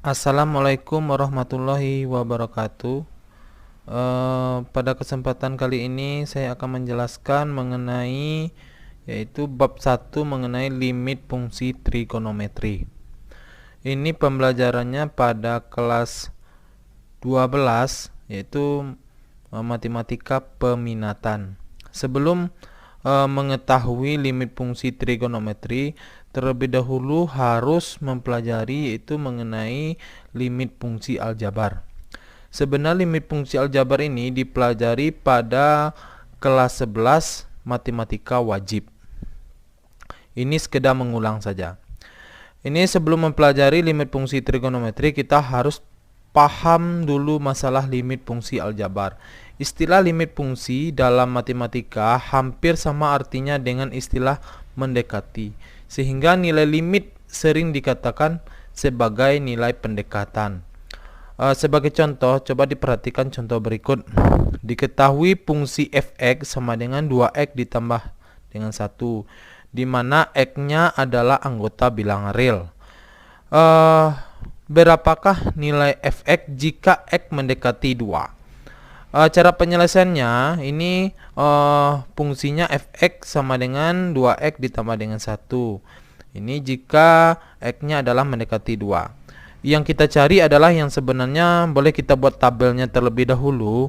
Assalamualaikum warahmatullahi wabarakatuh. Pada kesempatan kali ini saya akan menjelaskan mengenai yaitu bab 1 mengenai limit fungsi trigonometri. Ini pembelajarannya pada kelas 12 yaitu matematika peminatan. Sebelum mengetahui limit fungsi trigonometri, terlebih dahulu harus mempelajari yaitu mengenai limit fungsi aljabar. Sebenarnya limit fungsi aljabar ini dipelajari pada kelas 11 matematika wajib. Ini sekedar mengulang saja. Ini sebelum mempelajari limit fungsi trigonometri, kita harus paham dulu masalah limit fungsi aljabar. Istilah limit fungsi dalam matematika hampir sama artinya dengan istilah mendekati, sehingga nilai limit sering dikatakan sebagai nilai pendekatan. Sebagai contoh, coba diperhatikan contoh berikut. Diketahui fungsi f(x) sama dengan 2x ditambah dengan 1, di mana x-nya adalah anggota bilangan real. Berapakah nilai f(x) jika x mendekati 2? Cara penyelesaiannya ini fungsinya f(x) sama dengan 2x ditambah dengan 1. Ini jika x-nya adalah mendekati 2. Yang kita cari adalah yang sebenarnya boleh kita buat tabelnya terlebih dahulu.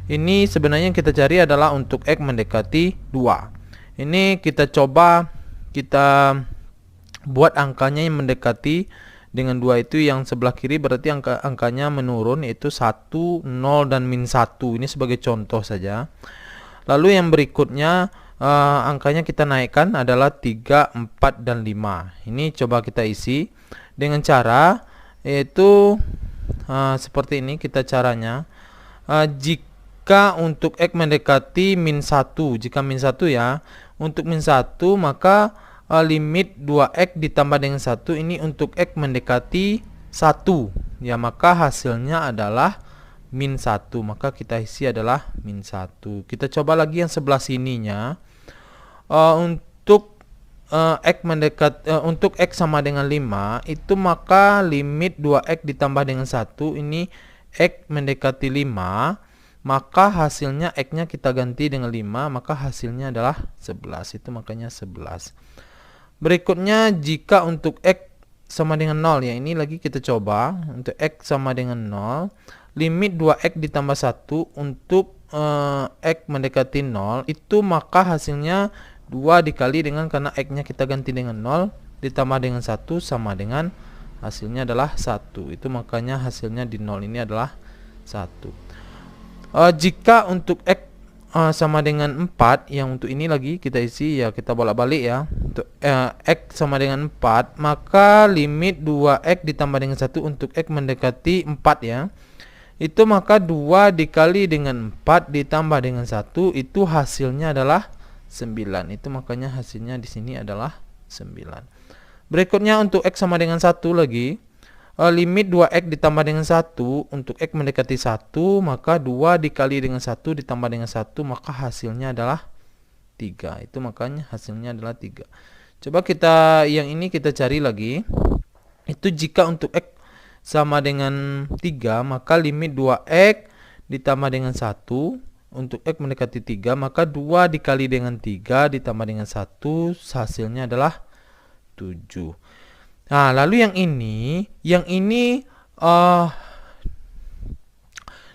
Ini sebenarnya yang kita cari adalah untuk x mendekati 2. Ini kita coba kita buat angkanya yang mendekati dengan 2 itu yang sebelah kiri, berarti angkanya menurun, yaitu 1, 0, dan min 1. Ini sebagai contoh saja. Lalu yang berikutnya angkanya kita naikkan adalah 3, 4, dan 5. Ini coba kita isi dengan cara yaitu seperti ini kita caranya. Jika untuk x mendekati min 1, jika min 1 ya, untuk min 1 maka limit 2x ditambah dengan 1 ini untuk x mendekati 1 ya, maka hasilnya adalah min 1, maka kita isi adalah min 1. Kita coba lagi yang sebelah sininya. Untuk untuk x sama dengan 5 itu, maka limit 2x ditambah dengan 1 ini x mendekati 5, maka hasilnya x-nya kita ganti dengan 5, maka hasilnya adalah 11. Itu makanya 11. Berikutnya jika untuk x sama dengan 0 ya, ini lagi kita coba untuk x sama dengan 0, limit 2x ditambah 1 untuk x mendekati 0 itu, maka hasilnya 2 dikali dengan, karena x-nya kita ganti dengan 0 ditambah dengan 1 sama dengan hasilnya adalah 1. Itu makanya hasilnya di 0 ini adalah 1. Jika untuk x sama dengan 4, yang untuk ini lagi kita isi ya, kita bolak-balik ya. Untuk x sama dengan 4, maka limit 2x ditambah dengan 1 untuk x mendekati 4 ya. Itu maka 2 dikali dengan 4 ditambah dengan 1 itu hasilnya adalah 9. Itu makanya hasilnya di sini adalah 9. Berikutnya untuk x sama dengan 1 lagi, limit 2x ditambah dengan 1 untuk x mendekati 1, maka 2 dikali dengan 1 ditambah dengan 1, maka hasilnya adalah 3. Itu makanya hasilnya adalah 3. Coba kita yang ini kita cari lagi. Itu jika untuk x sama dengan 3, maka limit 2x ditambah dengan 1 untuk x mendekati 3, maka 2 dikali dengan 3 ditambah dengan 1, hasilnya adalah 7. Nah, lalu yang ini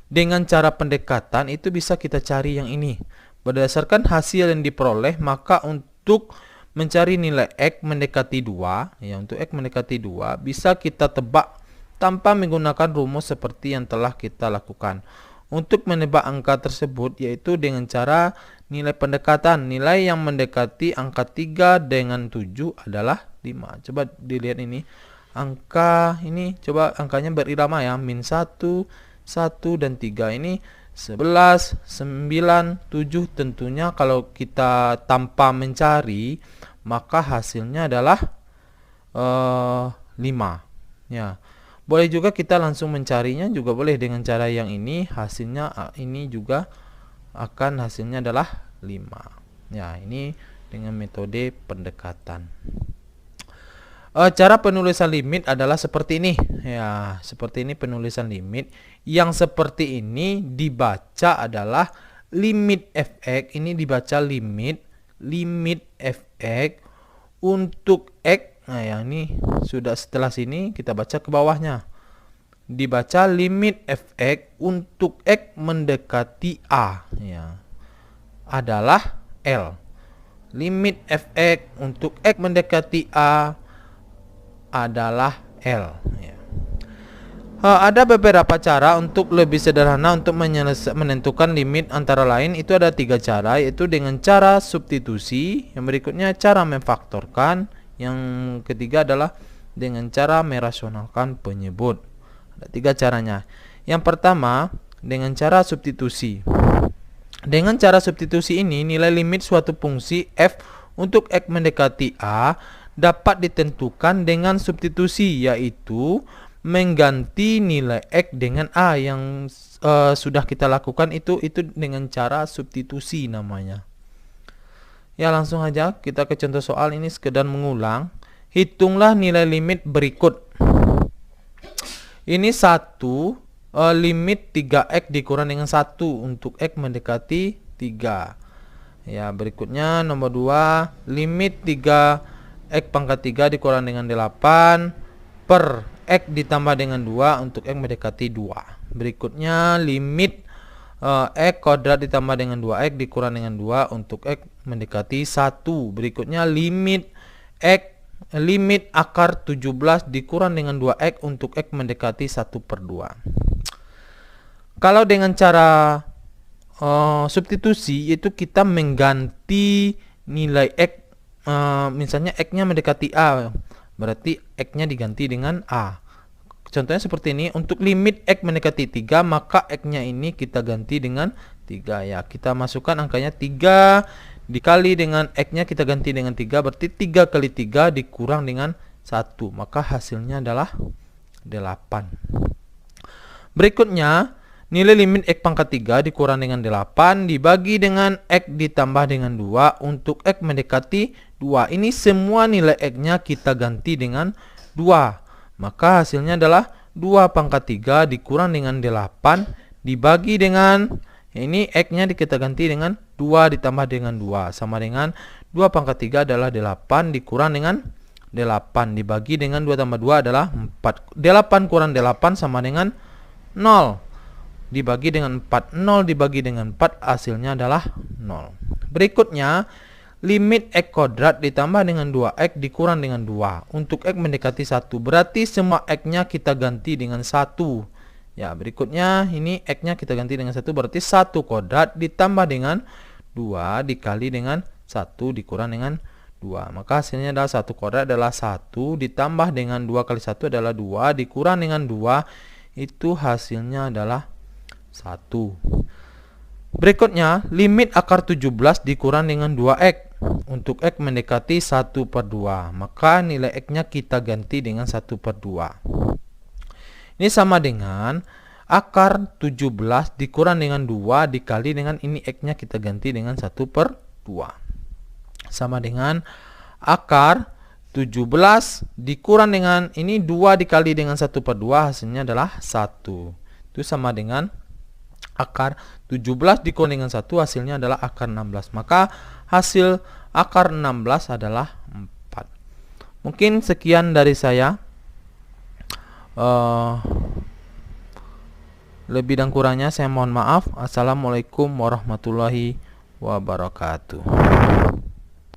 dengan cara pendekatan itu bisa kita cari yang ini. Berdasarkan hasil yang diperoleh, maka untuk mencari nilai x mendekati 2, ya, untuk x mendekati 2 bisa kita tebak tanpa menggunakan rumus seperti yang telah kita lakukan. Untuk menebak angka tersebut yaitu dengan cara nilai pendekatan. Nilai yang mendekati angka 3 dengan 7 adalah 5. Coba dilihat ini. Angka ini coba angkanya berirama ya. Min 1, 1, dan 3. Ini 11, 9, 7. Tentunya kalau kita tanpa mencari, maka hasilnya adalah 5. Ya. Boleh juga kita langsung mencarinya, juga boleh dengan cara yang ini. Hasilnya ini juga akan hasilnya adalah 5. Ya, ini dengan metode pendekatan. Cara penulisan limit adalah seperti ini. Ya, seperti ini penulisan limit. Yang seperti ini dibaca adalah limit fx. Ini dibaca limit fx untuk x. Nah, yang ini sudah setelah sini kita baca ke bawahnya. Dibaca limit fx untuk x mendekati a, ya, adalah L. Limit fx untuk x mendekati a adalah L, ya. Ada beberapa cara untuk lebih sederhana untuk menentukan limit, antara lain itu ada 3 cara, yaitu dengan cara substitusi, yang berikutnya cara memfaktorkan, yang ketiga adalah dengan cara merasionalkan penyebut. Ada 3 caranya. Yang pertama dengan cara substitusi. Dengan cara substitusi ini, nilai limit suatu fungsi f untuk x mendekati a dapat ditentukan dengan substitusi, yaitu mengganti nilai x dengan a yang sudah kita lakukan itu dengan cara substitusi namanya. Ya, langsung aja kita ke contoh soal ini, sekedar mengulang. Hitunglah nilai limit berikut. Ini 1, limit 3x dikurang dengan 1 untuk x mendekati 3. Ya, berikutnya nomor 2, limit 3x pangkat 3 dikurang dengan 8 per x ditambah dengan 2 untuk x mendekati 2. Berikutnya limit x kuadrat ditambah dengan 2x dikurang dengan 2 untuk x mendekati 1. Berikutnya limit akar 17 dikurang dengan 2x untuk x mendekati 1/2. Kalau dengan cara substitusi, itu kita mengganti nilai x, misalnya x-nya mendekati a, berarti x-nya diganti dengan a. Contohnya seperti ini, untuk limit x mendekati 3, maka x-nya ini kita ganti dengan 3, ya. Kita masukkan angkanya 3 dikali dengan x-nya kita ganti dengan 3, berarti 3 kali 3 dikurang dengan 1, maka hasilnya adalah 8. Berikutnya, nilai limit x pangkat 3 dikurang dengan 8 dibagi dengan x ditambah dengan 2 untuk x mendekati 2. Ini semua nilai x-nya kita ganti dengan 2, maka hasilnya adalah 2 pangkat 3 dikurang dengan 8 dibagi dengan, ini x-nya kita ganti dengan 2 ditambah dengan 2, sama dengan 2 pangkat 3 adalah 8 dikurang dengan 8 dibagi dengan 2 tambah 2 adalah 4. 8 kurang 8 sama dengan 0 dibagi dengan 4. 0 dibagi dengan 4 hasilnya adalah 0. Berikutnya, limit x kuadrat ditambah dengan 2x dikurang dengan 2 untuk x mendekati 1. Berarti semua x-nya kita ganti dengan 1. Ya, berikutnya ini x-nya kita ganti dengan 1, berarti 1 kuadrat ditambah dengan 2 dikali dengan 1 dikurang dengan 2. Maka hasilnya adalah 1 kuadrat adalah 1 ditambah dengan 2 kali 1 adalah 2 dikurang dengan 2, itu hasilnya adalah 1. Berikutnya, limit akar 17 dikurang dengan 2x untuk x mendekati 1/2. Maka nilai x-nya kita ganti dengan 1/2. Ini sama dengan akar 17 dikurang dengan 2 dikali dengan ini x-nya kita ganti dengan 1/2. Sama dengan akar 17 dikurang dengan ini 2 dikali dengan 1/2, hasilnya adalah 1. Itu sama dengan akar 17 dikurang dengan 1, hasilnya adalah akar 16. Maka hasil akar 16 adalah 4. Mungkin sekian dari saya. Lebih dan kurangnya saya mohon maaf. Assalamualaikum warahmatullahi wabarakatuh.